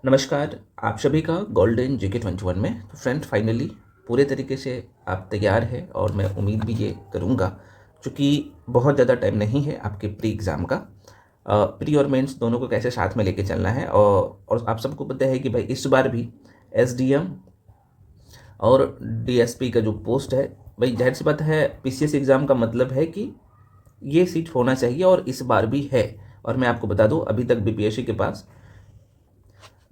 नमस्कार। आप सभी का गोल्डन जीके 21 में। तो फ्रेंड, फाइनली पूरे तरीके से आप तैयार हैं और मैं उम्मीद भी ये करूँगा, क्योंकि बहुत ज़्यादा टाइम नहीं है आपके प्री एग्ज़ाम का। प्री और मेंस दोनों को कैसे साथ में लेके चलना है। और आप सबको पता है कि भाई इस बार भी एसडीएम और डीएसपी का जो पोस्ट है, भाई जाहिर सी बात है पीसीएस एग्ज़ाम का मतलब है कि ये सीट होना चाहिए और इस बार भी है। और मैं आपको बता दूं, अभी तक बीपीएससी के पास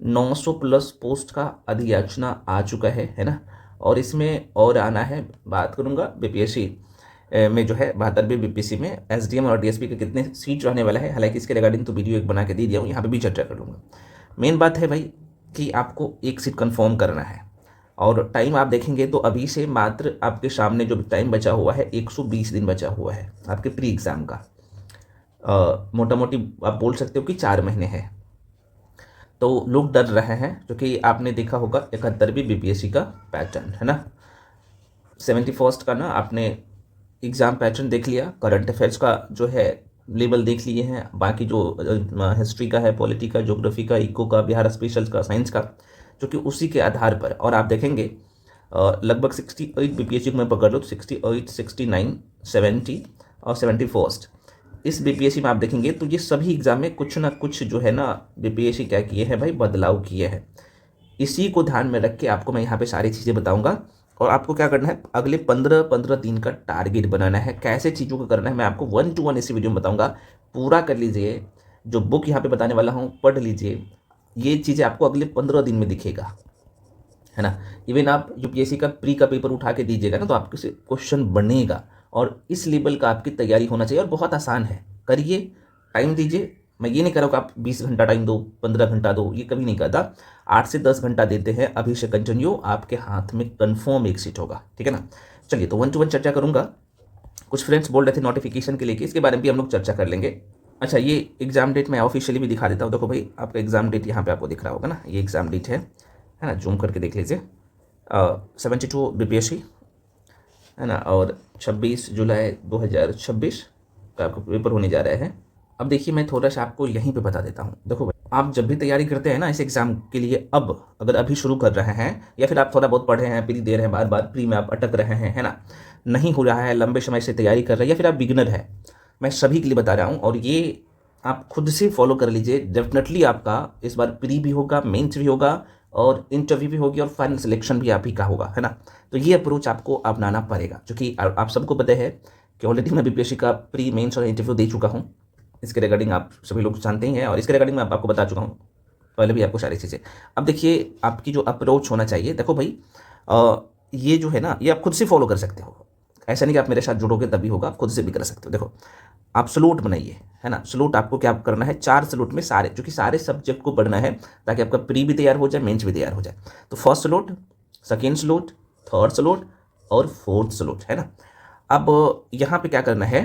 900 प्लस पोस्ट का अधियाचना आ चुका है ना। और इसमें और आना है। बात करूंगा बीपीएससी में जो है 72वीं बीपीएससी में एसडीएम और डीएसपी के कितने सीट रहने वाला है। हालांकि इसके रिगार्डिंग तो वीडियो एक बना के दे दिया हूँ, यहाँ पे भी चर्चा कर लूँगा। मेन बात है भाई कि आपको एक सीट कंफर्म करना है। और टाइम आप देखेंगे तो अभी से मात्र आपके सामने जो टाइम बचा हुआ है 120 दिन बचा हुआ है आपके प्री एग्ज़ाम का। मोटा मोटी आप बोल सकते हो कि 4 महीने है। तो लोग डर रहे हैं, क्योंकि आपने देखा होगा 71वीं बीपीएससी का पैटर्न है ना। 71st का ना आपने एग्ज़ाम पैटर्न देख लिया, करंट अफेयर्स का जो है लेवल देख लिए हैं, बाकी जो हिस्ट्री का है, पॉलिटी का, ज्योग्राफी का, इको का, बिहार स्पेशल का, साइंस का, जो कि उसी के आधार पर। और आप देखेंगे लगभग 68 बीपीएससी को मैं पकड़ लो तो 68, 69, 70 और 71st इस बीपीएससी में आप देखेंगे तो ये सभी एग्जाम में कुछ ना कुछ जो है ना बीपीएससी क्या किए हैं भाई, बदलाव किए हैं। इसी को ध्यान में रख के आपको मैं यहाँ पे सारी चीज़ें बताऊंगा। और आपको क्या करना है, अगले 15-15 दिन का टारगेट बनाना है। कैसे चीज़ों को करना है मैं आपको 1 to 1 इसी वीडियो में बताऊंगा। पूरा कर लीजिए, जो बुक यहाँ पे बताने वाला हूँ पढ़ लीजिए। ये चीज़ें आपको अगले 15 दिन में दिखेगा, है ना। इवन आप यूपीएससी का प्री का पेपर उठा के दीजिएगा ना, तो आपके से क्वेश्चन बनेगा। और इस लेवल का आपकी तैयारी होना चाहिए और बहुत आसान है। करिए, टाइम दीजिए। मैं ये नहीं कह रहा हूँ कि आप 20 घंटा टाइम दो, 15 घंटा दो, ये कभी नहीं कहता। 8 से 10 घंटा देते हैं अभी से कंटिन्यू, आपके हाथ में कन्फर्म एक सीट होगा, ठीक है ना। चलिए, तो 1 to 1 चर्चा करूंगा। कुछ फ्रेंड्स बोल रहे थे नोटिफिकेशन के लिए, इसके बारे में भी हम लोग चर्चा कर लेंगे। अच्छा, ये एग्जाम डेट मैं ऑफिशियली भी दिखा देता हूँ। देखो भाई, आपका एग्जाम डेट यहाँ पे आपको दिख रहा होगा ना, ये एग्जाम डेट है ना। जूम करके देख लीजिए। 72 बीपीएससी है ना, और 26 जुलाई 2026 का आपका पेपर होने जा रहा है। अब देखिए, मैं थोड़ा सा आपको यहीं पे बता देता हूँ। देखो भाई, आप जब भी तैयारी करते हैं ना इस एग्ज़ाम के लिए, अब अगर अभी शुरू कर रहे हैं या फिर आप थोड़ा बहुत पढ़े हैं, प्री दे रहे हैं, बार बार प्री में आप अटक रहे हैं, है ना, नहीं हो रहा है, लंबे समय से तैयारी कर रहे हैं, या फिर आप बिगिनर है, मैं सभी के लिए बता रहा हूँ। और ये आप खुद से फॉलो कर लीजिए। डेफिनेटली आपका इस बार प्री भी होगा, मेंस भी होगा, और इंटरव्यू भी होगी, और फाइनल सिलेक्शन भी आप ही का होगा, है ना। तो ये अप्रोच आपको अपनाना पड़ेगा, क्योंकि आप सबको पता है कि ऑलरेडी मैं बीपीएससी का प्री, मेंस और इंटरव्यू दे चुका हूँ। इसके रिगार्डिंग आप सभी लोग जानते ही हैं, और इसके रिगार्डिंग मैं आपको बता चुका हूँ पहले भी आपको सारी चीज़ें। अब देखिए, आपकी जो अप्रोच होना चाहिए, देखो भाई, ये जो है ना, ये आप खुद से फॉलो कर सकते हो। ऐसा नहीं कि आप मेरे साथ जुड़ोगे तभी होगा, आप खुद से भी कर सकते हो। देखो, आप स्लोट बनाइए, है ना। स्लोट आपको क्या करना है, 4 स्लोट में सारे, क्योंकि सारे सब्जेक्ट को पढ़ना है, ताकि आपका प्री भी तैयार हो जाए, मेंस भी तैयार हो जाए। तो first slot, second slot, third slot और फोर्थ स्लोट, है ना। अब यहाँ पे क्या करना है,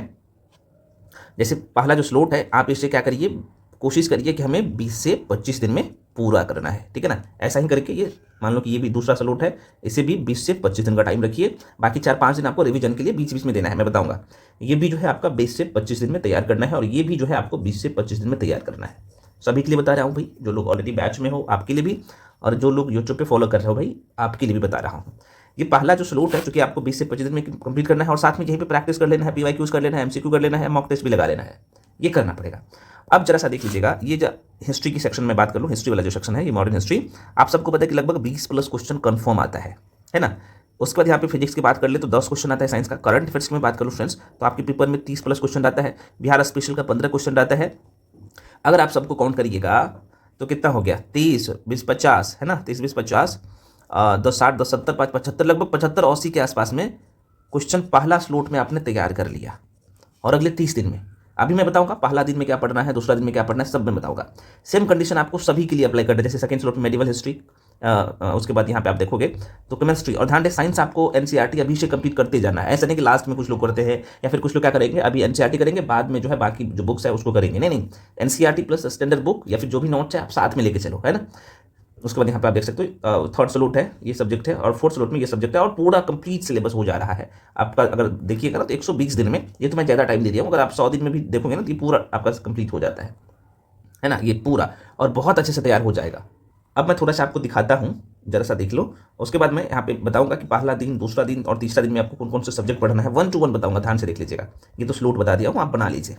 जैसे पहला जो स्लोट है, आप इसे क्या करिए, कोशिश करिए कि हमें 20 से 25 दिन में पूरा करना है, ठीक है ना। ऐसा ही करके ये मान लो कि ये भी दूसरा स्लोट है, इसे भी 20 से 25 दिन का टाइम रखिए। बाकी 4-5 दिन आपको रिवीजन के लिए बीच बीच में देना है, मैं बताऊंगा। ये भी जो है आपका 20 से 25 दिन में तैयार करना है, और ये भी जो है आपको 20 से 25 दिन में तैयार करना है। सभी के लिए बता रहा हूँ भाई, जो लोग ऑलरेडी बैच में हो आपके लिए भी, और जो लोग यूट्यूब पे फॉलो कर रहे हो भाई, आपके लिए भी बता रहा हूँ। ये पहला जो स्लोट है, क्योंकि आपको 20 से 25 दिन में कंप्लीट करना है, और साथ में यहीं पे प्रैक्टिस कर लेना है, पीवाईक्यूज कर लेना है, एमसीक्यू कर लेना है, मॉक टेस्ट भी लगा लेना है। ये करना पड़ेगा। अब जरा सा देख लीजिएगा, ये जो हिस्ट्री की सेक्शन में बात कर लूँ, हिस्ट्री वाला जो सेक्शन है, ये मॉडर्न हिस्ट्री, आप सबको पता है कि लगभग 20 प्लस क्वेश्चन कंफर्म आता है ना। उसके बाद यहाँ पे फिजिक्स की बात कर ले तो 10 क्वेश्चन आता है साइंस का। करंट अफेयर्स की मैं बात करूँ फ्रेंड्स, तो आपके पेपर में 30 प्लस क्वेश्चन आता है। बिहार स्पेशल का 15 क्वेश्चन आता है। अगर आप सबको काउंट करिएगा तो कितना हो गया, 30, 20, 50, है ना, 30, 20, 50, 10, 60, 10, 70, 5, 75, लगभग 75, 80 के आसपास में क्वेश्चन पहला स्लोट में आपने तैयार कर लिया। और अगले 30 दिन में, अभी मैं बताऊंगा पहला दिन में क्या पढ़ना है, दूसरा दिन में क्या पढ़ना है, सब मैं बताऊंगा। सेम कंडीशन आपको सभी के लिए अप्लाई करना है। जैसे सेकंड स्लोट में मेडिवल हिस्ट्री, उसके बाद यहाँ पे आप देखोगे तो केमिस्ट्री, और ध्यान दें साइंस आपको एनसीईआरटी अभी से कंप्लीट करते जाना है। ऐसा नहीं कि लास्ट में कुछ लोग करते हैं, या फिर कुछ लोग क्या करेंगे, अभी एनसीईआरटी करेंगे, बाद में जो है बाकी जो बुक्स है उसको करेंगे। नहीं नहीं, एनसीईआरटी प्लस स्टैंडर्ड बुक या फिर जो भी नोट्स है आप साथ में लेके चलो, है ना। उसके बाद यहाँ पे आप देख सकते हो थर्ड स्लोट है, ये सब्जेक्ट है, और फोर्थ स्लोट में ये सब्जेक्ट है, और पूरा कंप्लीट सिलेबस हो जा रहा है आपका। अगर देखिएगा ना तो 120 दिन में, ये तो मैं ज़्यादा टाइम दे दिया हूँ, अगर आप 100 दिन में भी देखोगे ना तो ये पूरा आपका कंप्लीट हो जाता है ना, ये पूरा, और बहुत अच्छे से तैयार हो जाएगा। अब मैं थोड़ा सा आपको दिखाता हूँ, जरा सा देख लो। उसके बाद मैं यहाँ पे बताऊंगा कि पहला दिन, दूसरा दिन और तीसरा दिन में आपको कौन कौन से सब्जेक्ट पढ़ना है, 1 to 1 बताऊंगा, ध्यान से देख लीजिएगा। ये तो स्लोट बता दिया हूँ, आप बना लीजिए।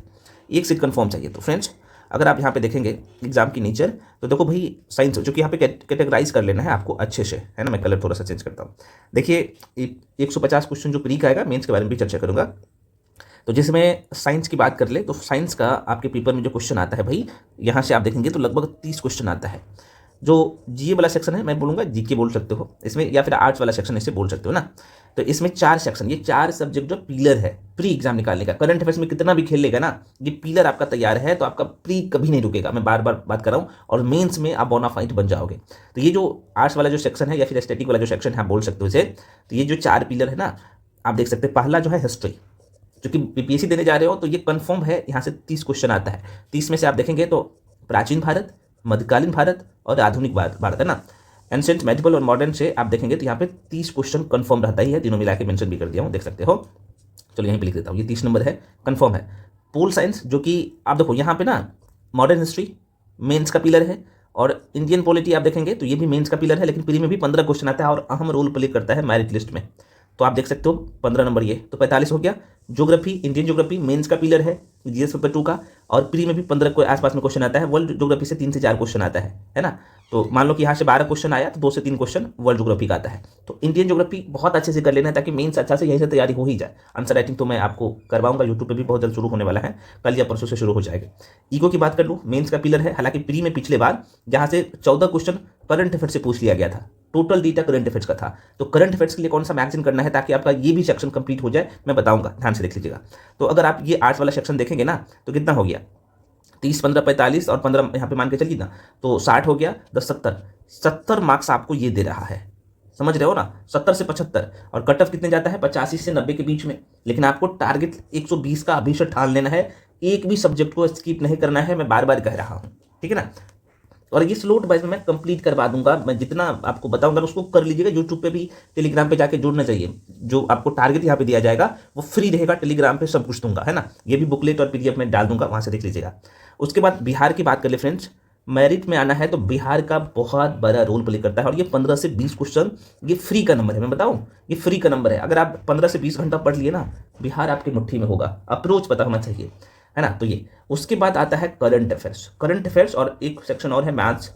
एक सीट कन्फर्म चाहिए। तो फ्रेंड्स अगर आप यहाँ पे देखेंगे एग्जाम की नेचर, तो देखो भाई साइंस, जो कि यहाँ पे कैटेगराइज कर लेना है आपको अच्छे से, है ना। मैं कलर थोड़ा सा चेंज करता हूँ। देखिए 150 क्वेश्चन जो प्री का आएगा, मेंस के बारे में भी चर्चा करूंगा। तो जिसमें साइंस की बात कर ले, तो साइंस का आपके पेपर में जो क्वेश्चन आता है भाई, यहाँ से आप देखेंगे तो लगभग 30 क्वेश्चन आता है। जो जीए वाला सेक्शन है, मैं बोलूँगा जीके बोल सकते हो इसमें, या फिर आर्ट्स वाला सेक्शन इसे बोल सकते हो ना। तो इसमें 4 सेक्शन, ये 4 सब्जेक्ट जो पिलर है प्री एग्जाम निकालने का। करंट अफेयर्स में कितना भी खेल लेगा ना, ये पिलर आपका तैयार है तो आपका प्री कभी नहीं रुकेगा। मैं बार बार बात कर रहा हूँ, और मेंस में आप बोनाफाइड बन जाओगे। तो ये जो आर्ट्स वाला जो सेक्शन है, या फिर एस्थेटिक वाला जो सेक्शन है, आप बोल सकते हो इसे। तो ये जो 4 पिलर है ना, आप देख सकते हैं। पहला जो है हिस्ट्री, जो कि बीपीएससी देने जा रहे हो तो ये कंफर्म है, यहाँ से 30 क्वेश्चन आता है। 30 में से आप देखेंगे तो प्राचीन भारत, मध्यकालीन भारत और आधुनिक भारत, है ना। एंशिएंट, मेडिवल और मॉडर्न से आप देखेंगे तो यहाँ पे 30 क्वेश्चन कंफर्म रहता ही है। तीनों मिला के मेंशन भी कर दिया हूँ, देख सकते हो। चलो यहीं पे लिख देता हूँ, ये 30 नंबर है, कंफर्म है। पोल साइंस, जो कि आप देखो यहाँ पे ना, मॉडर्न हिस्ट्री मेंस का पिलर है, और इंडियन पॉलिटी आप देखेंगे तो ये भी मेंस का पिलर है, लेकिन प्री में भी 15 क्वेश्चन आता है और अहम रोल प्ले करता है मेरिट लिस्ट में। तो आप देख सकते हो 15 नंबर, ये तो 45 हो गया। ज्योग्राफी, इंडियन ज्योग्राफी मेंस का पिलर है, जीएस पेपर 2 का, और प्री में भी 15 के आसपास में क्वेश्चन आता है। वर्ल्ड ज्योग्राफी से 3 से 4 क्वेश्चन आता है ना। तो मान लो कि यहाँ से 12 क्वेश्चन आया तो 2 से 3 क्वेश्चन वर्ल्ड ज्योग्राफी का आता है। तो इंडियन ज्योग्राफी बहुत अच्छे से कर लेना है, ताकि मेंस अच्छा से यहीं से तैयारी हो ही जाए। आंसर राइटिंग तो मैं आपको करवाऊंगा, यूट्यूब पे भी बहुत जल्द शुरू होने वाला है, कल या परसों से शुरू हो जाएगा। ईको की बात कर लूँ, मेंस का पिलर है। हालांकि प्री में पिछले बार जहाँ से 14 क्वेश्चन करंट अफेयर से पूछ लिया गया था, टोटल डेटा करंट अफेयर्स का था। तो करंट अफेयर्स के लिए कौन सा मैगजीन करना है ताकि आपका ये भी सेक्शन कंप्लीट हो जाए, मैं बताऊंगा, ध्यान से देख लीजिएगा। तो अगर आप ये आर्ट्स वाला सेक्शन देखेंगे ना, तो कितना हो गया, 30, 15, 45 और 15 यहाँ पे मान के चलिए ना, तो 60 हो गया, 10, 70 मार्क्स आपको ये दे रहा है। समझ रहे हो ना, 70 से 75, और कट ऑफ कितने जाता है, 85 से 90 के बीच में। लेकिन आपको टारगेट 120 का अभी से ठान लेना है, एक भी सब्जेक्ट को स्किप नहीं करना है, मैं बार बार कह रहा हूँ, ठीक है ना। और ये स्लोट वाइज में मैं कंप्लीट करवा दूंगा, मैं जितना आपको बताऊंगा उसको कर लीजिएगा। यूट्यूब पे भी, टेलीग्राम पे जाके जुड़ना चाहिए। जो आपको टारगेट यहाँ पे दिया जाएगा वो फ्री रहेगा, टेलीग्राम पे सब कुछ दूंगा, है ना। ये भी बुकलेट और पीडीएफ में डाल दूंगा, वहाँ से देख लीजिएगा। उसके बाद बिहार की बात कर ले फ्रेंड्स, मेरिट में आना है तो बिहार का बहुत बड़ा रोल प्ले करता है। और ये 15 से 20 क्वेश्चन ये फ्री का नंबर है, मैं बताऊं, ये फ्री का नंबर है। अगर आप 15 से 20 घंटा पढ़ लिए ना, बिहार आपकी मुट्ठी में होगा। अप्रोच पता होना चाहिए, है ना। तो ये, उसके बाद आता है करंट अफेयर्स। करंट अफेयर्स और एक सेक्शन और है मैथ्स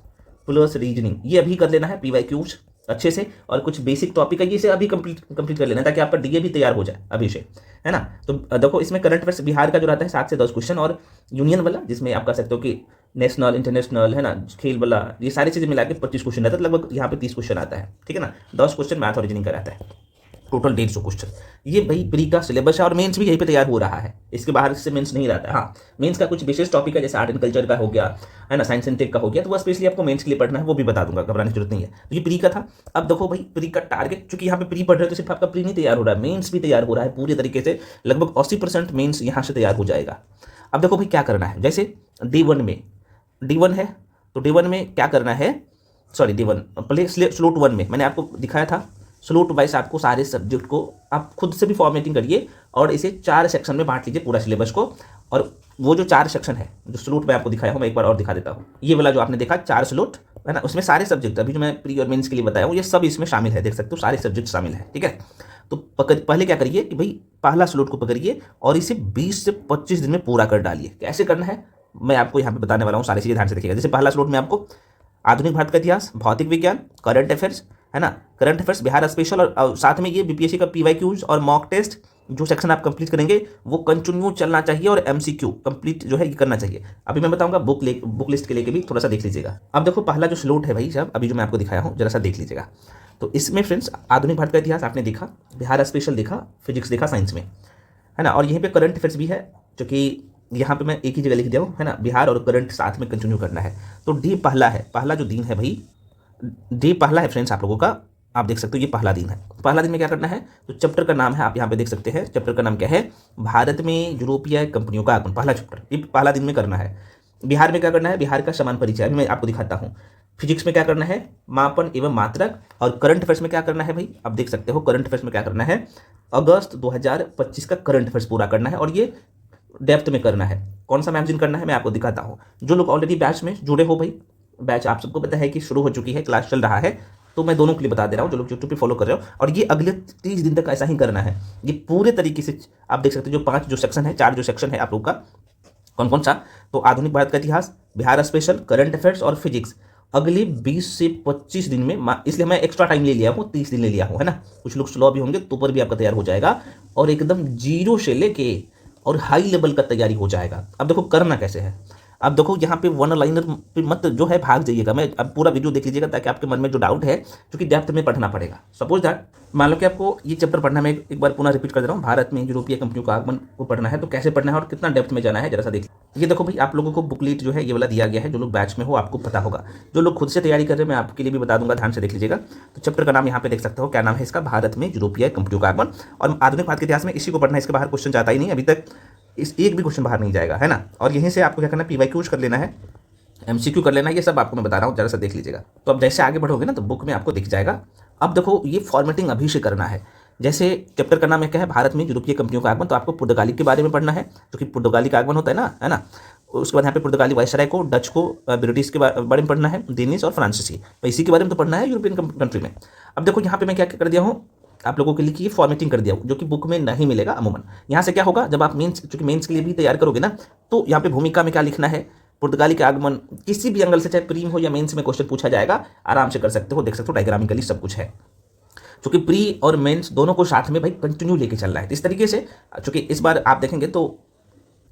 प्लस रीजनिंग, ये अभी कर लेना है, पीवाईक्यूज अच्छे से, और कुछ बेसिक टॉपिक है ये से अभी कंप्लीट कर लेना है, ताकि आपका डीए भी तैयार हो जाए अभी से, है ना। तो देखो इसमें करंट अफेयर्स बिहार का जो रहता है 7 से 10 क्वेश्चन, और यूनियन वाला जिसमें आप कह सकते हो कि नेशनल, इंटरनेशनल, है ना, खेल वाला, ये सारी चीज़ें मिला के 25 क्वेश्चन रहता है। लगभग यहाँ पे 30 क्वेश्चन आता है, ठीक है ना। 10 क्वेश्चन मैथ और रीजनिंग का रहता है, टोटल 150 क्वेश्चन। ये भाई प्री का सिलेबस है, और मेंस भी यहीं पे तैयार हो रहा है, इसके बाहर से मेंस नहीं रहता है। हाँ, मेंस का कुछ विशेष टॉपिक है, जैसे आर्ट एंड कल्चर का हो गया, है ना, साइंस एंड टेक का हो गया, तो वह स्पेशली आपको मेंस के लिए पढ़ना है, वो भी बता दूंगा, घबराने की जरूरत नहीं है। तो ये प्री का था। अब देखो भाई, प्री का टारगेट, चूंकि यहाँ पे प्री पढ़ रहे हो तो सिर्फ आपका प्री नहीं तैयार हो रहा है, मेन्स भी तैयार हो रहा है पूरी तरीके से। लगभग 80% मेन्स यहाँ से तैयार हो जाएगा। अब देखो भाई क्या करना है, जैसे D1 में, D1 है तो D1 में क्या करना है, सॉरी D1 पहले स्लोट 1 में मैंने आपको दिखाया था। स्लोट वाइज आपको सारे सब्जेक्ट को आप खुद से भी फॉर्मेटिंग करिए, और इसे 4 सेक्शन में बांट लीजिए पूरा सिलेबस को। और वो जो 4 सेक्शन है, जो स्लोट में आपको दिखाया हूँ, मैं एक बार और दिखा देता हूँ। ये वाला जो आपने देखा 4 स्लोट है ना, उसमें सारे सब्जेक्ट अभी जो मैं प्री और मेंस के लिए बताया हूँ, ये सब इसमें शामिल है, देख सकते हो सारे सब्जेक्ट शामिल है, ठीक है। तो पहले क्या करिए कि भाई पहला स्लोट को पकड़िए और इसे 20 से 25 दिन में पूरा कर डालिए। कैसे करना है मैं आपको यहाँ पे बताने वाला हूँ, सारी चीज़ें ध्यान से देखिएगा। जैसे पहला स्लोट में आपको आधुनिक भारत का इतिहास, भौतिक विज्ञान, करंट अफेयर्स, है ना, करंट अफेयर्स, बिहार स्पेशल, और साथ में ये बीपीएससी का पीवाईक्यूज और मॉक टेस्ट जो सेक्शन आप कंप्लीट करेंगे वो कंटिन्यू चलना चाहिए, और एमसीक्यू कंप्लीट जो है ये करना चाहिए। अभी मैं बताऊंगा बुक लिस्ट के लेके भी थोड़ा सा देख लीजिएगा। अब देखो पहला जो स्लोट है भाई साहब, अभी जो मैं आपको दिखाया हूँ, जरा सा देख लीजिएगा। तो इसमें फ्रेंड्स आधुनिक भारत का इतिहास आपने देखा, बिहार स्पेशल देखा, फिजिक्स देखा साइंस में, है ना। और यहीं पे करंट अफेयर्स भी है, जो कि यहाँ पे मैं एक ही जगह लिख दिया हूँ, है ना, बिहार और करंट साथ में कंटिन्यू करना है। तो डी पहला है, पहला जो दिन है भाई, डी पहला है फ्रेंड्स आप लोगों का, आप देख सकते हो ये पहला दिन है। पहला दिन में क्या करना है, तो चैप्टर का नाम है, आप यहाँ पे देख सकते हैं, चैप्टर का नाम क्या है, भारत में यूरोपीय कंपनियों का आगमन, पहला चैप्टर, ये पहला दिन में करना है। बिहार में क्या करना है, बिहार का समान परिचय, अभी मैं आपको दिखाता हूँ। फिजिक्स में क्या करना है, मापन एवं मात्रक। और करंट अफेयर्स में क्या करना है भाई, आप देख सकते हो करंट अफेयर्स में क्या करना है, अगस्त 2025 का करंट अफेयर्स पूरा करना है, और ये डेप्थ में करना है। कौन सा मैगजीन करना है मैं आपको दिखाता हूँ। जो लोग ऑलरेडी बैच में जुड़े हो भाई, बैच आप सबको पता है कि शुरू हो चुकी है, क्लास चल रहा है, तो मैं दोनों के लिए बता दे रहा हूँ जो लोग यूट्यूब पे फॉलो कर रहे हो। और ये अगले 30 दिन तक ऐसा ही करना है। ये पूरे तरीके से आप देख सकते हो, जो 5 जो सेक्शन है, 4 जो सेक्शन है आप लोग का, कौन कौन सा, तो आधुनिक भारत का इतिहास, बिहार स्पेशल, करंट अफेयर्स और फिजिक्स, अगले 20 से 25 दिन में, इसलिए मैं एक्स्ट्रा टाइम ले लिया हूँ, 30 दिन ले लिया हूँ, है ना। कुछ लोग स्लो भी होंगे तो पर भी आपका तैयार हो जाएगा, और एकदम जीरो से लेके और हाई लेवल का तैयारी हो जाएगा। अब देखो करना कैसे है। अब देखो यहाँ पे वन लाइनर पे मत जो है भाग जाइएगा, मैं अब पूरा वीडियो देख लीजिएगा ताकि आपके मन में जो डाउट है, क्योंकि डेप्थ में पढ़ना पड़ेगा। सपोज दैट मान लो कि आपको ये चैप्टर पढ़ना है, मैं एक बार पुनः रिपीट कर दे रहा हूँ, भारत में यूरोपीय कंपनियों का आगमन को पढ़ना है, तो कैसे पढ़ना है और कितना डेप्थ में जाना है जरा सा देख। ये देखो भाई, आप लोगों को बुकलेट जो है ये वाला दिया गया है, जो लोग बैच में हो आपको पता होगा, जो लोग खुद से तैयारी कर रहे हैं मैं आपके लिए भी बता दूंगा, ध्यान से देख लीजिएगा। तो चैप्टर का नाम यहाँ पे देख सकते हो, क्या नाम है इसका, भारत में यूरोपीय कंपनियों का आगमन। और आधुनिक भारत के इतिहास में इसी को पढ़ना है, इसके बाहर क्वेश्चन जाता ही नहीं अभी तक, इस एक भी क्वेश्चन बाहर नहीं जाएगा, है ना। और यहीं से आपको क्या करना है, पीवाईक्यूज कर लेना है, एमसीक्यू कर लेना है, ये सब आपको मैं बता रहा हूँ, जरा सा देख लीजिएगा। तो अब जैसे आगे बढ़ोगे ना तो बुक में आपको दिख जाएगा। अब देखो ये फॉर्मेटिंग अभी से करना है। जैसे चैप्टर का नाम है क्या है, भारत में यूरोपीय कंपनियों का आगमन, तो आपको पुर्तगाली के बारे में पढ़ना है, जो कि पुर्तगाली का आगमन होता है ना। उसके बाद यहाँ पे पुर्तगाली वायसराय को, डच को, ब्रिटिश के बारे में पढ़ना है, डेनिश और फ्रांसीसी, तो इसी के बारे में तो पढ़ना है यूरोपियन कंट्री में। अब देखो यहाँ पे मैं क्या क्या कर दिया हूँ आप लोगों के लिए, कि ये फॉर्मेटिंग कर दिया हूँ, जो कि बुक में नहीं मिलेगा अमूमन। यहाँ से क्या होगा, जब आप मेंस, चूंकि मेंस के लिए भी तैयार करोगे ना, तो यहाँ पे भूमिका में क्या लिखना है, पुर्तगाली के आगमन, किसी भी एंगल से, चाहे प्रीम हो या मेंस में क्वेश्चन पूछा जाएगा, आराम से कर सकते हो, देख सकते हो डायग्रामिकली सब कुछ है। क्योंकि प्री और मेंस दोनों को साथ में भाई कंटिन्यू लेके चल रहा है, तो इस तरीके से, चूंकि इस बार आप देखेंगे तो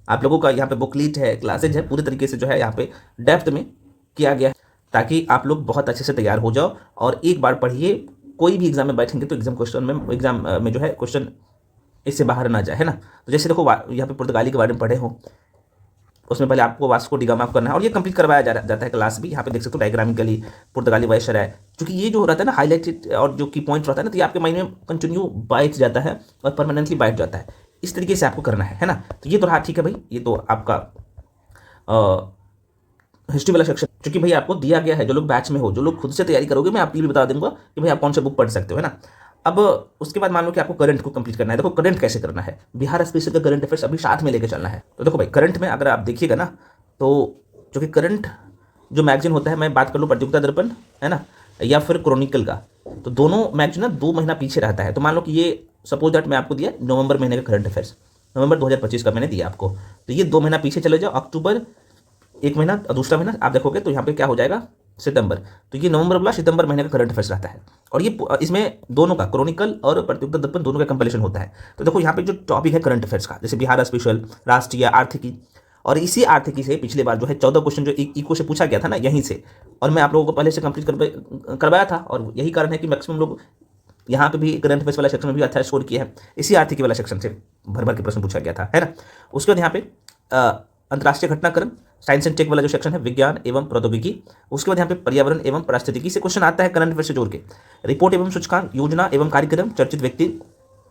आप लोगों का यहाँ पे बुकलीट है, क्लासेज है, पूरी तरीके से जो है यहाँ पे डेप्थ में किया गया है, ताकि आप लोग बहुत अच्छे से तैयार हो जाओ। और एक बार पढ़िए, कोई भी एग्जाम में बैठेंगे तो एग्जाम में जो है क्वेश्चन इससे बाहर ना जाए, है ना। तो जैसे देखो यहाँ पे पुर्तगाली के बारे में पढ़े हो, उसमें पहले आपको वास्को डी गामा करना है, और ये कंप्लीट करवाया जाता है क्लास भी। यहाँ पे देख सकते हो डायग्रामिकली पुर्तगाली वायसराय, क्योंकि ये जो रहता है ना हाईलाइटेड और जो की पॉइंट रहता है ना, तो ये आपके माइंड में कंटिन्यू बैठ जाता है और परमानेंटली बैठ जाता है। इस तरीके से आपको करना है ना। तो ये तो रहा, ठीक है भाई, ये तो आपका हिस्ट्री वाला सेक्शन, क्योंकि भाई आपको दिया गया है, जो लोग बैच में हो, जो लोग खुद से तैयारी करोगे, मैं आपके लिए भी बता दूंगा कि भाई आप कौन से बुक पढ़ सकते हो, है ना। अब उसके बाद मान लो कि आपको करंट को कंप्लीट करना है। देखो करंट कैसे करना है, बिहार स्पेशल का करंट अफेयर्स अभी साथ में लेके चलना है। तो देखो भाई करंट में अगर आप देखिएगा ना, तो जो कि करंट जो मैगजीन होता है, मैं बात कर लूँ प्रतियोगिता दर्पण, है ना, या फिर क्रॉनिकल का, तो दोनों मैगजीन ना 2 महीना पीछे रहता है। तो मान लो कि ये सपोज दैट मैं आपको दिया नवंबर महीने का करंट अफेयर्स, नवंबर 2025 का मैंने दिया आपको, तो ये 2 महीना पीछे चले जाओ, अक्टूबर 1 महीना और दूसरा महीना आप देखोगे तो यहाँ पे क्या हो जाएगा, सितंबर। तो ये नवंबर वाला सितंबर महीने का करंट अफेयर्स रहता है, और ये इसमें दोनों का, क्रॉनिकल और प्रतियोगिता दर्पण, दोनों का कंपैरिजन होता है। तो देखो यहाँ पे जो टॉपिक है करंट अफेयर्स का, जैसे बिहार स्पेशल, राष्ट्रीय, आर्थिकी, और इसी आर्थिकी से पिछले बार जो है 14 क्वेश्चन जो इको से पूछा गया था ना, यहीं से, और मैं आप लोगों को पहले से कंप्लीट करवाया था, और यही कारण है कि मैक्सिमम लोग यहाँ पे भी करंट अफेयर्स वाला सेक्शन में भी अच्छा स्कोर किया है। इसी आर्थिकी वाला सेक्शन से भर भर के प्रश्न पूछा गया था, है ना। उसके बाद यहाँ पे अंतर्राष्ट्रीय घटनाक्रम, साइंस एंड टेक वाला जो सेक्शन है, विज्ञान एवं प्रौद्योगिकी। उसके बाद यहाँ पे पर्यावरण एवं पारिस्थितिकी से क्वेश्चन आता है करंट अफेयर से जोड़ के। रिपोर्ट एवं सूचकांक, योजना एवं कार्यक्रम, चर्चित व्यक्ति,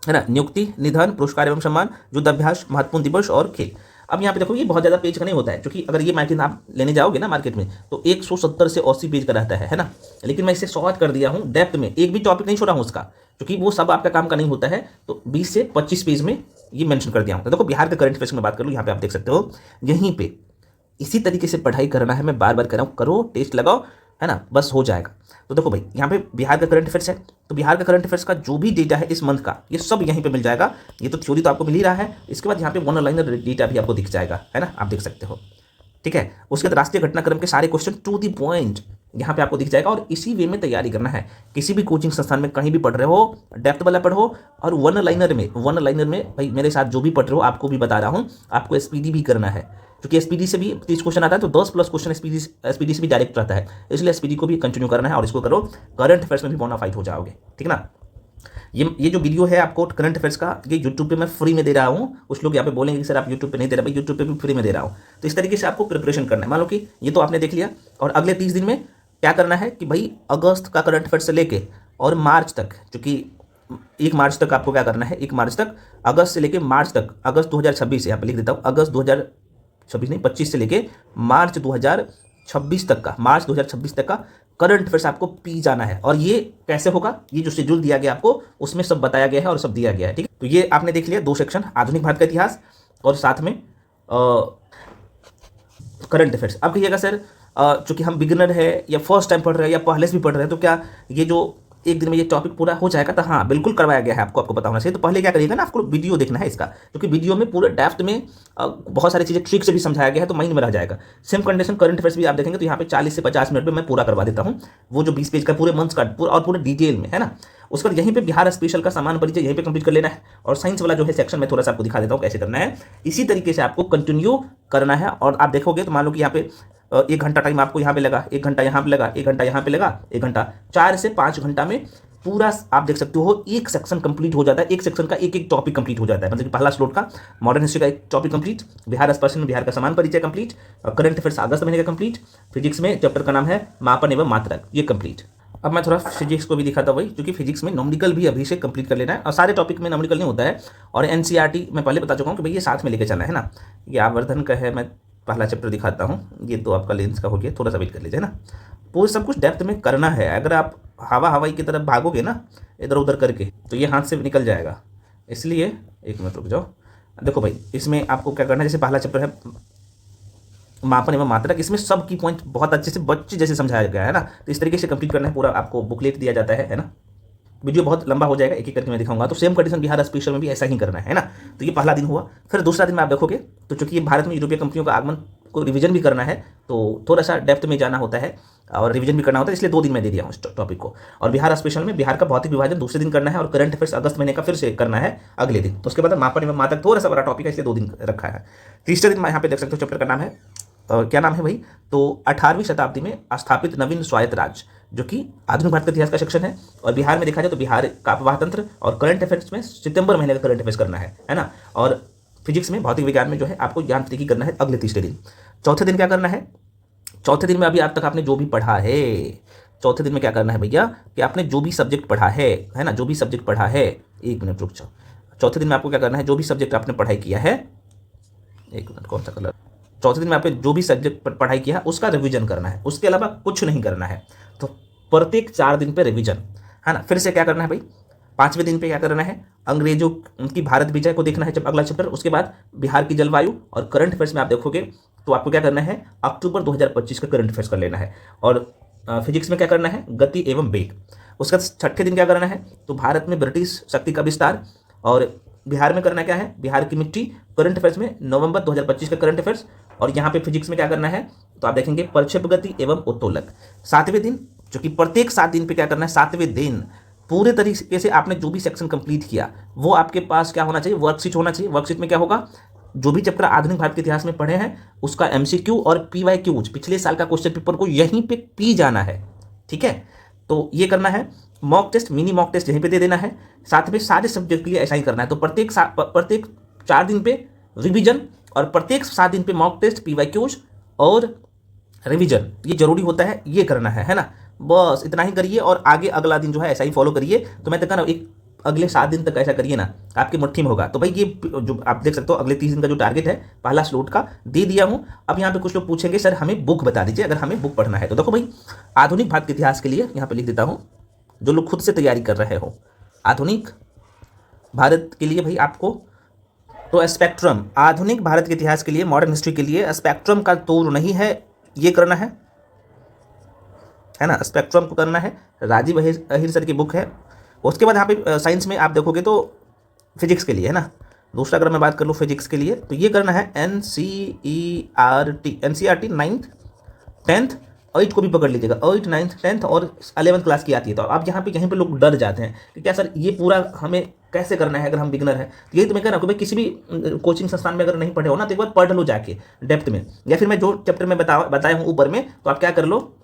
है ना, नियुक्ति, निधन, पुरस्कार एवं सम्मान, युद्धाभ्यास, महत्वपूर्ण दिवस और खेल। अब यहाँ पे देखो ये बहुत ज़्यादा पेज का नहीं होता है, क्योंकि अगर ये मैगजीन आप लेने जाओगे ना मार्केट में तो 170 से 80 पेज का रहता है ना। लेकिन मैं इसे शॉर्ट कर दिया हूँ, डेप्थ में एक भी टॉपिक नहीं छोड़ा हूँ उसका, क्योंकि वो सब आपका काम का नहीं होता है। तो 20 से 25 पेज में ये मेंशन कर दिया हूँ। तो देखो बिहार के करंट अफेयर्स में बात कर लूँ, यहाँ पे आप देख सकते हो, यहीं पे इसी तरीके से पढ़ाई करना है। मैं बार बार कह रहा हूँ, करो, टेस्ट लगाओ, है ना, बस हो जाएगा। तो देखो भाई यहाँ पे बिहार का करंट अफेयर्स है, तो बिहार का करंट अफेयर्स का जो भी डेटा है इस मंथ का, ये सब यहीं पे मिल जाएगा। ये तो थ्योरी तो आपको मिल ही रहा है, इसके बाद यहाँ पे वन लाइनर डेटा भी आपको दिख जाएगा, है ना, आप देख सकते हो, ठीक है। उसके बाद राष्ट्रीय घटनाक्रम के सारे क्वेश्चन टू दी पॉइंट यहाँ पे आपको दिख जाएगा, और इसी वे में तैयारी करना है। किसी भी कोचिंग संस्थान में कहीं भी पढ़ रहे हो, डेप्थ वाला पढ़ो, और वन लाइनर में भाई मेरे साथ जो भी पढ़ रहे हो आपको भी बता रहा हूँ, आपको एसपीडी भी करना है, क्योंकि एसपीडी से भी 30 क्वेश्चन आता है, तो 10+ क्वेश्चन एसपीडी से भी डायरेक्ट रहता है, इसलिए एसपीडी को भी कंटिन्यू करना है, और इसको करो, करंट अफेयर्स में भी बोनाफाइड हो जाओगे, ठीक ना। ये जो वीडियो है आपको करंट अफेयर्स का, ये यूट्यूब पे मैं फ्री में दे रहा हूँ। कुछ लोग यहाँ पे बोलेंगे कि सर आप यूट्यूब पे नहीं दे रहे, भाई यूट्यूब पे भी फ्री में दे रहा हूँ। तो इस तरीके से आपको प्रिपरेशन करना है। मान लो कि ये तो आपने देख लिया, और अगले 30 दिन में क्या करना है कि भाई अगस्त का करंट अफेयर्स से लेके और मार्च तक, क्योंकि 1 मार्च तक आपको क्या करना है, 1 मार्च तक, अगस्त से लेके मार्च तक, अगस्त 2026 यहाँ पे लिख देता हूँ, अगस्त 2026 नहीं 25 से लेके मार्च 2026 तक का, मार्च 2026 तक का करंट अफेयर्स आपको पी जाना है। और ये कैसे होगा, ये जो शेड्यूल दिया गया आपको उसमें सब बताया गया है और सब दिया गया है, ठीक है। तो ये आपने देख लिया 2 सेक्शन, आधुनिक भारत का इतिहास और साथ में करंट अफेयर्स। अब कहिएगा सर चूँकि हम बिगिनर है या फर्स्ट टाइम पढ़ रहे हैं या पहले से भी पढ़ रहे हैं, तो क्या ये जो एक दिन में ये टॉपिक पूरा हो जाएगा? तो हाँ, बिल्कुल करवाया गया है, आपको पता होना चाहिए। तो पहले क्या करिएगा ना, आपको वीडियो देखना है इसका, क्योंकि वीडियो में पूरे डेप्थ में बहुत सारी चीज़ें ट्रिक से भी समझाया गया है, तो माइंड में रह जाएगा। सेम कंडीशन करंट अफेयर्स भी आप देखेंगे तो यहाँ पे 40 से 50 मिनट में मैं पूरा करवा देता हूँ, वो जो 20 पेज का पूरे मंथ्स का और पूरे डिटेल में, है ना। उसके बाद यहीं पे बिहार स्पेशल का सामान्य परिचय यहीं पे कंप्लीट कर लेना है, और साइंस वाला जो है सेक्शन में थोड़ा सा आपको दिखा देता हूँ कैसे करना है। इसी तरीके से आपको कंटिन्यू करना है, और आप देखोगे तो मान लो कि यहाँ पे 1 घंटा टाइम आपको यहाँ पे लगा, 1 घंटा यहाँ पे लगा, 1 घंटा यहाँ पे लगा, 1 घंटा, 4 से 5 घंटा में पूरा आप देख सकते हो एक सेक्शन कंप्लीट हो जाता है। एक सेक्शन का एक एक टॉपिक कंप्लीट हो जाता है। मतलब कि पहला स्लॉट का मॉडर्न हिस्ट्री का एक टॉपिक कंप्लीट, बिहार स्पेशल में बिहार का समान परिचय कंप्लीट, करंट अफेयर्स अगस्त महीने का कंप्लीट, फिजिक्स में चैप्टर का नाम है मापन एवं मात्रक, ये कंप्लीट। अब मैं थोड़ा फिजिक्स को भी दिखाता हूँ भाई, क्योंकि फिजिक्स में नॉमिकल भी अभी से कंप्लीट कर लेना है, और सारे टॉपिक में नॉमिकल नहीं होता है। और एनसीईआरटी मैं पहले बता चुका हूँ कि भाई ये साथ में लेके चलना है ना। ये आवर्धन का है, मैं पहला चैप्टर दिखाता हूँ, ये तो आपका लेंस का हो गया, थोड़ा सा वेट कर लीजिए ना। पूरे सब कुछ डेप्थ में करना है। अगर आप हवाई की तरफ भागोगे ना इधर उधर करके, तो ये हाथ से निकल जाएगा। इसलिए एक मिनट रुक जाओ। देखो भाई, इसमें आपको क्या करना है, जैसे पहला चैप्टर है मापन एवं मात्रक, इसमें सब की पॉइंट बहुत अच्छे से बच्चे जैसे समझाया गया है ना, तो इस तरीके से कंप्लीट करना है पूरा। आपको बुकलेट दिया जाता है ना। वीडियो बहुत लंबा हो जाएगा, एक एक करके मैं दिखाऊंगा। तो सेम कंडीशन बिहार स्पेशल में भी ऐसा ही करना है ना। तो ये पहला दिन हुआ। फिर दूसरा दिन में आप देखोगे तो चूंकि ये भारत में यूरोपीय कंपनियों का आगमन को रिवीजन भी करना है, तो थोड़ा सा डेप्थ में जाना होता है और रिवीजन भी करना होता है, इसलिए 2 दिन में दे दिया हूँ इस टॉपिक को। और बिहार स्पेशल में बिहार का भौतिक विभाजन दूसरे दिन करना है, और करंट अफेयर्स अगस्त महीने का फिर से करना है अगले दिन। तो उसके बाद मापन एवं मात्रक थोड़ा सा बड़ा टॉपिक है, इसलिए 2 दिन रखा है। तीसरे दिन मैं यहाँ पे देख सकते हो चैप्टर का नाम है क्या नाम है भाई, तो 18वीं शताब्दी में स्थापित नवीन स्वायत्त राज्य, जो कि आधुनिक भारत का इतिहास का सेक्शन है। और बिहार में देखा जाए तो बिहार का अपवाह तंत्र, और करंट अफेयर्स में सितंबर महीने का करंट अफेयर्स करना है ना। और फिजिक्स में भौतिक विज्ञान में जो है आपको यांत्रिकी करना है अगले तीसरे दिन। चौथे दिन क्या करना है, चौथे दिन में अभी अब तक आपने जो भी पढ़ा है, चौथे दिन में क्या करना है भैया कि आपने जो भी सब्जेक्ट पढ़ा है ना, जो भी सब्जेक्ट पढ़ा है, 1 मिनट रुक जाओ। चौथे दिन में आपको क्या करना है, जो भी सब्जेक्ट आपने पढ़ाई किया है, 1 मिनट कौन सा कलर, चौथे दिन में आपने जो भी सब्जेक्ट पढ़ाई किया है उसका रिवीजन करना है, उसके अलावा कुछ नहीं करना है। तो प्रत्येक 4 दिन पे रिवीजन, है ना। फिर से क्या करना है भाई, 5वें दिन पे क्या करना है, अंग्रेजों की भारत विजय को देखना है जब अगला चैप्टर। उसके बाद बिहार की जलवायु, और करंट अफेयर्स में आप देखोगे तो आपको क्या करना है, अक्टूबर 2025 का करंट अफेयर्स कर लेना है। और फिजिक्स में क्या करना है, गति एवं वेग। उसका छठे दिन क्या करना है, तो भारत में ब्रिटिश शक्ति का विस्तार। और बिहार में करना क्या है, बिहार की मिट्टी, करंट अफेयर्स में नवंबर 2025 का करंट अफेयर्स। और यहाँ पे फिजिक्स में क्या करना है, तो आप देखेंगे प्रक्षेप गति एवं उत्तोलक। 7वें दिन, जो कि प्रत्येक 7 दिन पे क्या करना है, 7वें दिन पूरे तरीके से आपने जो भी सेक्शन कंप्लीट किया वो आपके पास क्या होना चाहिए, वर्कशीट होना चाहिए। वर्कशीट में क्या होगा, जो भी चैप्टर आधुनिक भारत के इतिहास में पढ़े हैं उसका एमसीक्यू और पीवाईक्यूज, पिछले साल का क्वेश्चन पेपर को यहीं पे पी जाना है, ठीक है। तो ये करना है। Mock test, mini mock test यहीं पे दे देना है। साथ में सारे सब्जेक्ट के लिए ऐसा ही करना है। तो प्रत्येक 4 दिन पे रिवीजन, और प्रत्येक 7 दिन पे मॉक टेस्ट, पीवाईक्यूज और रिवीजन, ये जरूरी होता है, ये करना है ना। बस इतना ही करिए, और आगे अगला दिन जो है ऐसा ही फॉलो करिए। तो मैं तो कह रहा हूँ एक अगले 7 दिन तक ऐसा करिए ना, आपकी मुट्ठी में होगा। तो भाई ये जो आप देख सकते हो अगले 30 दिन का जो टारगेट है पहला स्लॉट का दे दिया हूँ। अब यहाँ पे कुछ लोग पूछेंगे सर हमें बुक बता दीजिए अगर हमें बुक पढ़ना है। तो देखो भाई, आधुनिक भारत के इतिहास के लिए यहाँ पे लिख देता हूँ, जो लोग खुद से तैयारी कर रहे हो आधुनिक भारत के लिए भाई आपको, तो स्पेक्ट्रम, आधुनिक भारत के इतिहास के लिए, मॉडर्न हिस्ट्री के लिए स्पेक्ट्रम का तोड़ नहीं है, ये करना है ना। स्पेक्ट्रम को करना है, राजीव अहिर सर की बुक है। उसके बाद यहाँ पे साइंस में आप देखोगे तो फिजिक्स के लिए, है ना। दूसरा अगर मैं बात कर लूँ फिजिक्स के लिए, तो ये करना है एनसीईआरटी 9th 10th 8 को भी पकड़ लीजिएगा, 8th 9th 10th और 11th क्लास की आती है। तो अब यहाँ पे यहीं पे लोग डर जाते हैं कि क्या सर ये पूरा हमें कैसे करना है अगर हम बिगनर हैं। तो यही तो मैं कह रहा हूँ कि भाई किसी भी कोचिंग संस्थान में अगर नहीं पढ़े हो ना, तो एक बार पढ़ लो जाके डेप्थ में, या फिर मैं जो चैप्टर में बताया हूँ ऊपर में, तो आप क्या कर लो,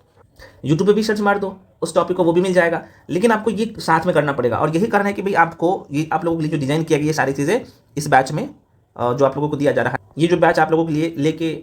यूट्यूब पे भी सर्च मार दो उस टॉपिक को, वो भी मिल जाएगा। लेकिन आपको ये साथ में करना पड़ेगा, और यही कारण है कि भाई आपको ये आप लोगों के लिए जो डिजाइन किया गया ये सारी चीज़ें इस बैच में जो आप लोगों को दिया जा रहा है, ये जो बैच आप लोगों के लिए लेके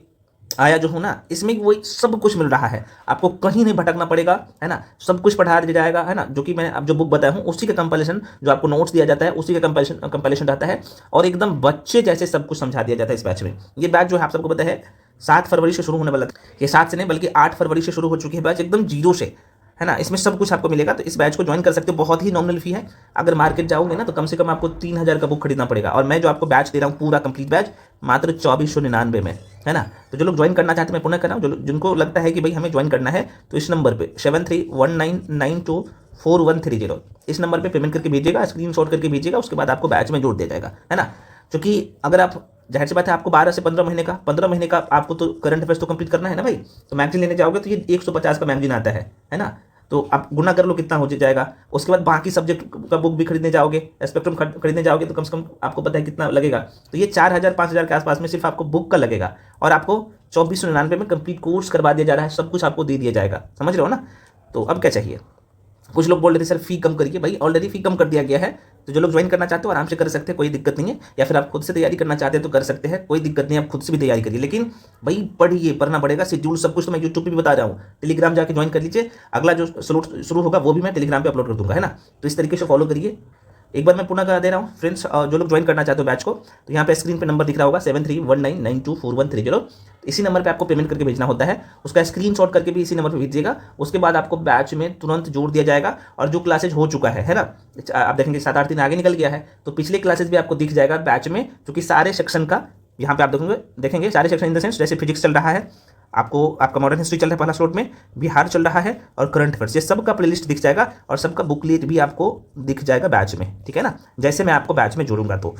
आया जो हूँ ना, इसमें वही सब कुछ मिल रहा है, आपको कहीं नहीं भटकना पड़ेगा, है ना। सब कुछ पढ़ा दिया जाएगा, है ना। जो कि मैं अब जो बुक बताया हूँ उसी का कंपाइलेशन, जो आपको नोट्स दिया जाता है उसी का कंपाइलेशन रहता है, और एकदम बच्चे जैसे सब कुछ समझा दिया जाता है इस बैच में। ये बैच जो है आप सबको पता है 7 फरवरी से शुरू होने वाला था, ये 7 से नहीं बल्कि 8 फरवरी से शुरू हो चुकी है बैच, एकदम जीरो से। है ना, इसमें सब कुछ आपको मिलेगा। तो इस बैच को ज्वाइन कर सकते हो, बहुत ही नॉमिनल फी है। अगर मार्केट जाओगे ना तो कम से कम आपको 3000 का बुक खरीदना पड़ेगा, और मैं जो आपको बैच दे रहा हूँ पूरा कंप्लीट बैच मात्र 2499 में, है ना। तो जो लोग ज्वाइन करना चाहते हैं, मैं पुनः कर रहा हूँ, जो जिनको लगता है कि भाई हमें ज्वाइन करना है तो इस नंबर पर 7319924130 इस नंबर पर पेमेंट करके भेजिएगा, स्क्रीनशॉट करके भेजिएगा, उसके बाद आपको बैच में जोड़ दिया जाएगा, है ना। क्योंकि अगर आप, जाहिर सी बात है, आपको 12 से 15 महीने का आपको तो करंट अफेयर्स तो कंप्लीट करना है ना भाई। तो मैगजीन लेने जाओगे तो ये 150 का मैगजीन आता है ना। तो आप गुना कर लो कितना हो जाएगा। उसके बाद बाकी सब्जेक्ट का बुक भी खरीदने जाओगे, स्पेक्ट्रम खरीदने जाओगे तो कम से कम आपको पता है कितना लगेगा। तो ये 4000-5000 के आसपास में सिर्फ आपको बुक का लगेगा, और आपको 2499 में कंप्लीट कोर्स करवा दिया जा रहा है, सब कुछ आपको दे दिया जाएगा, समझ रहे हो ना। तो अब क्या चाहिए। कुछ लोग बोल रहे थे सर फी कम करिए, भाई ऑलरेडी फी कम कर दिया गया है। तो जो लोग ज्वाइन करना चाहते हो आराम से कर सकते हैं, कोई दिक्कत नहीं है। या फिर आप खुद से तैयारी करना चाहते हैं तो कर सकते हैं, कोई दिक्कत नहीं है, आप खुद से भी तैयारी करिए। लेकिन भाई पढ़िए, पढ़ना पड़ेगा, शेड्यूल सब कुछ तो मैं यूट्यूब पे भी बता रहा हूँ, टेलीग्राम जाके ज्वाइन कर लीजिए। अगला जो स्लॉट शुरू होगा वो भी मैं टेलीग्राम पे अपलोड कर दूंगा, है ना। तो इस तरीके से फॉलो करिए। एक बार मैं पुनः करा दे रहा हूँ फ्रेंड्स, जो लोग ज्वाइन करना चाहते हो बैच को, तो यहाँ पे स्क्रीन पे नंबर दिख रहा होगा 7319924130। इसी नंबर पे आपको पेमेंट करके भेजना होता है, उसका स्क्रीनशॉट करके भी इसी नंबर पे भेजिएगा। उसके बाद आपको बैच में तुरंत जोड़ दिया जाएगा, और जो क्लासेज हो चुका है ना, आप देखेंगे 7-8 दिन आगे निकल गया है, तो पिछले क्लासेज भी आपको दिख जाएगा बैच में, क्योंकि सारे सेक्शन का यहाँ पे आप देखेंगे सारे सेक्शन इन द सेंस, जैसे फिजिक्स चल रहा है आपको, आपका मॉडर्न हिस्ट्री चल रहा है पहला स्लॉट में, बिहार चल रहा है, और करंट अफेयर्स, ये सबका प्लेलिस्ट दिख जाएगा, और सबका बुकलेट भी आपको दिख जाएगा बैच में, ठीक है ना, जैसे मैं आपको बैच में जोड़ूंगा तो।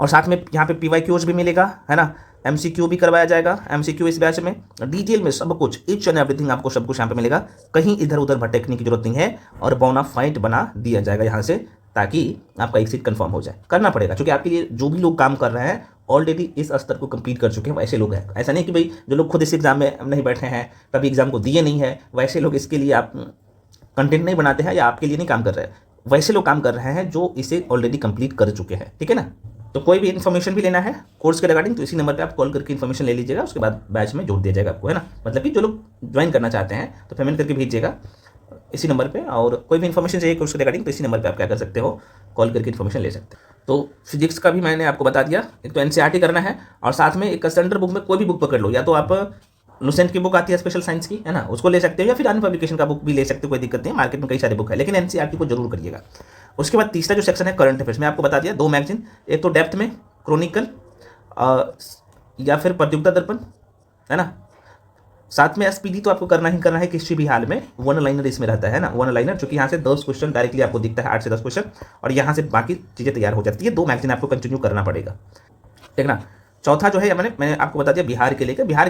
और साथ में यहाँ पे PYQs भी मिलेगा, है ना, MCQ भी करवाया जाएगा, MCQ इस बैच में डिटेल में सब कुछ, ईच एंड एवरीथिंग आपको सब कुछ यहाँ पे मिलेगा, कहीं इधर उधर भटकने की जरूरत नहीं है, और बोनाफाइड बना दिया जाएगा यहाँ से, ताकि आपका एक सीट कंफर्म हो जाए। करना पड़ेगा, क्योंकि आपके लिए जो भी लोग काम कर रहे हैं ऑलरेडी इस स्तर को कंप्लीट कर चुके हैं, वैसे लोग हैं। ऐसा नहीं कि भाई जो लोग खुद इस एग्जाम में नहीं बैठे हैं, कभी एग्जाम को दिए नहीं है, वैसे लोग इसके लिए आप कंटेंट नहीं बनाते हैं या आपके लिए नहीं काम कर रहे हैं। वैसे लोग काम कर रहे हैं जो इसे ऑलरेडी कंप्लीट कर चुके हैं, ठीक है ना। तो कोई भी इन्फॉर्मेशन भी लेना है कोर्स के रिगार्डिंग तो इसी नंबर पे आप कॉल करके इन्फॉर्मेशन ले लीजिएगा, उसके बाद बैच में जोड़ दिया जाएगा आपको, है ना। मतलब कि जो लोग ज्वाइन करना चाहते हैं तो पेमेंट करके भेजिएगा इसी नंबर पे, और कोई भी इन्फॉर्मेशन चाहिए कोर्स के रिगार्डिंग तो इसी नंबर पे आप क्या कर सकते हो, कॉल करके इन्फॉर्मेशन ले सकते हो। तो फिजिक्स का भी मैंने आपको बता दिया, एक तो NCERT करना है, और साथ में एक स्टैंडर्ड बुक में कोई भी बुक पकड़ लो, या तो आप लुसेंट की बुक आती है स्पेशल साइंस की, है ना, उसको ले सकते हो, या फिर अन्य पब्लिकेशन का बुक भी ले सकते हो, कोई दिक्कत नहीं है, मार्केट में कई सारे बुक है, लेकिन NCERT को जरूर करिएगा। उसके बाद तीसरा जो सेक्शन है करंट अफेयर्स में आपको बता दिया 2 मैगजीन, एक तो डेप्थ में क्रॉनिकल या फिर प्रतियोगिता दर्पण, है ना। साथ में SPD तो आपको करना ही करना है किसी भी हाल में, 1 लाइनर इसमें रहता है ना, 1 लाइनर, क्योंकि यहाँ से 10 क्वेश्चन डायरेक्टली आपको दिखता है, 8 से 10 क्वेश्चन, और यहाँ से बाकी चीज़ें तैयार हो जाती है। 2 मैगजीन आपको कंटिन्यू करना पड़ेगा, ठीक ना। चौथा जो है मैंने आपको बता दिया बिहार के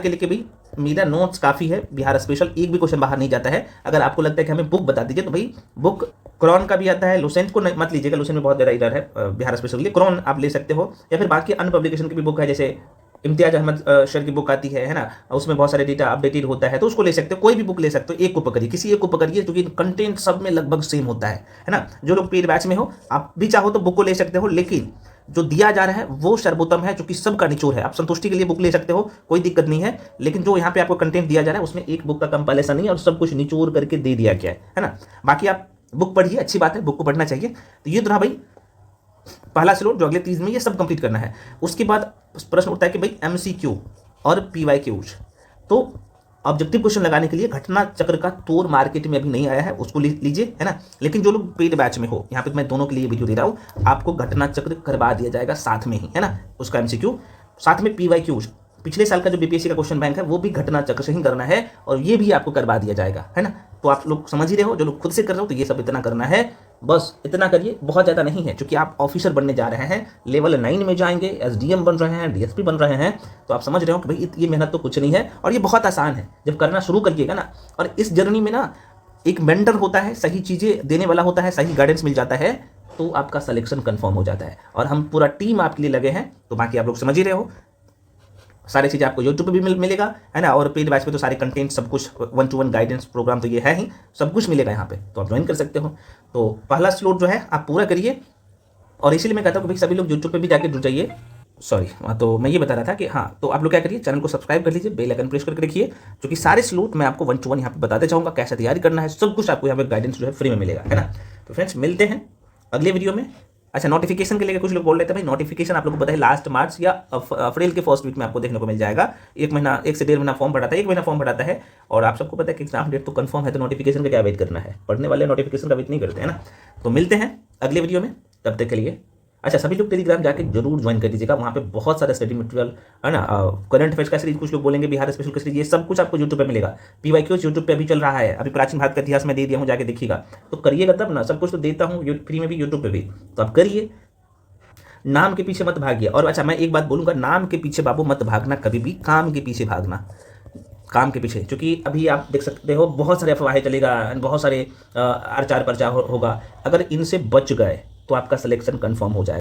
लेके भी मेरा नोट्स काफ़ी है, बिहार स्पेशल एक भी क्वेश्चन बाहर नहीं जाता है। अगर आपको लगता है कि हमें बुक बता दीजिए तो भाई बुक क्रॉन का भी आता है, लुसेंट को मत लीजिएगा, लुसेंट में बहुत ज़्यादा इधर है, बिहार स्पेशल के लिए क्रॉन आप ले सकते हो, या फिर बाकी अन्य पब्लिकेशन की भी बुक है, जैसे इम्तियाज अहमद सर की बुक आती है ना, उसमें बहुत सारे डेटा अपडेटेड होता है, तो उसको ले सकते हो, कोई भी बुक ले सकते हो, एक को पकड़िए, किसी एक को पकड़िए, क्योंकि कंटेंट सब में लगभग सेम होता है ना। जो लोग पेड बैच में हो आप भी चाहो तो बुक को ले सकते हो, लेकिन जो दिया जा रहा है वो सर्वोत्तम है, क्योंकि सबका निचोड़ है। आप संतुष्टि के लिए बुक ले सकते हो, कोई दिक्कत नहीं है, लेकिन जो यहाँ पे आपको कंटेंट दिया जा रहा है उसमें एक बुक का कंपाइलेशन नहीं है, और सब कुछ निचोड़ करके दे दिया गया है ना। बाकी आप बुक पढ़िए, अच्छी बात है, बुक को पढ़ना चाहिए। तो ये तो रहा भाई पहला स्लॉट, जो अगले 30 में ये सब कंप्लीट करना है। उसके बाद प्रश्न उठता है कि भाई MCQ और PYQs, तो ऑब्जेक्टिव क्वेश्चन लगाने के लिए घटना चक्र का तोड़ मार्केट में अभी नहीं आया है, उसको लीजिए, है ना। लेकिन जो लोग पेड बैच में हो, यहाँ पे मैं दोनों के लिए वीडियो दे रहा हूँ, आपको घटना चक्र करवा दिया जाएगा साथ में ही, है ना, उसका MCQ, साथ में PYQs, पिछले साल का जो BPSC का क्वेश्चन बैंक है वो भी घटना चक्र से ही करना है, और ये भी आपको करवा दिया जाएगा, है ना। तो आप लोग समझ ही रहे हो, जो लोग खुद से कर रहे हो तो ये सब इतना करना है, बस इतना करिए, बहुत ज़्यादा नहीं है, क्योंकि आप ऑफिसर बनने जा रहे हैं, लेवल 9 में जाएंगे, SDM बन रहे हैं, DSP बन रहे हैं, तो आप समझ रहे हो कि भाई ये मेहनत तो कुछ नहीं है, और ये बहुत आसान है जब करना शुरू करिएगा ना। और इस जर्नी में ना एक मेंटर होता है, सही चीज़ें देने वाला होता है, सही गाइडेंस मिल जाता है, तो आपका सिलेक्शन कंफर्म हो जाता है, और हम पूरा टीम आपके लिए लगे हैं। तो बाकी आप लोग समझ ही रहे हो, सारी चीज़ें आपको यूट्यूब पे भी मिलेगा, है ना, और पेड बैच पे तो सारे कंटेंट सब कुछ 1-to-1 गाइडेंस प्रोग्राम तो ये है ही, सब कुछ मिलेगा यहाँ पे, तो आप ज्वाइन कर सकते हो। तो पहला स्लॉट जो है आप पूरा करिए, और इसीलिए मैं कहता हूँ कि भाई सभी लोग यूट्यूब पे भी जाके जुड़ जाइए। सॉरी, तो मैं ये बता रहा था कि हाँ, तो आप लोग क्या करिए, चैनल को सब्सक्राइब कर लीजिए, बेल आइकन प्रेस करके रखिए, क्योंकि सारे स्लॉट मैं आपको 1-to-1 यहाँ पे बताते जाऊँगा, कैसे तैयारी करना है, सब कुछ आपको यहाँ पे गाइडेंस जो है फ्री में मिलेगा, है ना। तो फ्रेंड्स मिलते हैं अगले वीडियो में, अच्छा, नोटिफिकेशन के लिए कुछ लोग बोल रहे थे भाई नोटिफिकेशन आप लोगों को पता है लास्ट मार्च या अप्रैल के फर्स्ट वीक में आपको देखने को मिल जाएगा। 1 महीना 1 से 1.5 महीना फॉर्म भराता है, 1 महीना फॉर्म भराता है और आप सबको पता है कि एग्जाम डेट तो कंफर्म है, तो नोटिफिकेशन का क्या वेट करना है। पढ़ने वाले नोटिफिकेशन का वेट नहीं करते हैं ना। तो मिलते हैं अगले वीडियो में, तब तक के लिए अच्छा सभी लोग टेलीग्राम जाके जरूर ज्वाइन कर दीजिएगा, वहाँ पे बहुत सारा स्टडी मटेरियल है ना, करंट अफेयर्स का सीरीज, कुछ लोग बोलेंगे बिहार स्पेशल का सीरीज, ये सब कुछ आपको यूट्यूब पे मिलेगा। पीवाईक्यूज यूट्यूब पे अभी चल रहा है, अभी प्राचीन भारत का इतिहास में दे दिया हूँ, जाके देखिएगा। तो करिएगा तब ना, सब कुछ तो देता हूँ फ्री में भी यूट्यूब पे भी, तो आप करिए, नाम के पीछे मत भागिए। और अच्छा मैं एक बात बोलूँगा, नाम के पीछे बाबू मत भागना कभी भी, काम के पीछे भागना, काम के पीछे। क्योंकि अभी आप देख सकते हो बहुत सारे अफवाहें चलेगा, बहुत सारे आर चार पर्चा होगा, अगर इनसे बच गए तो आपका सिलेक्शन कंफर्म हो जाएगा।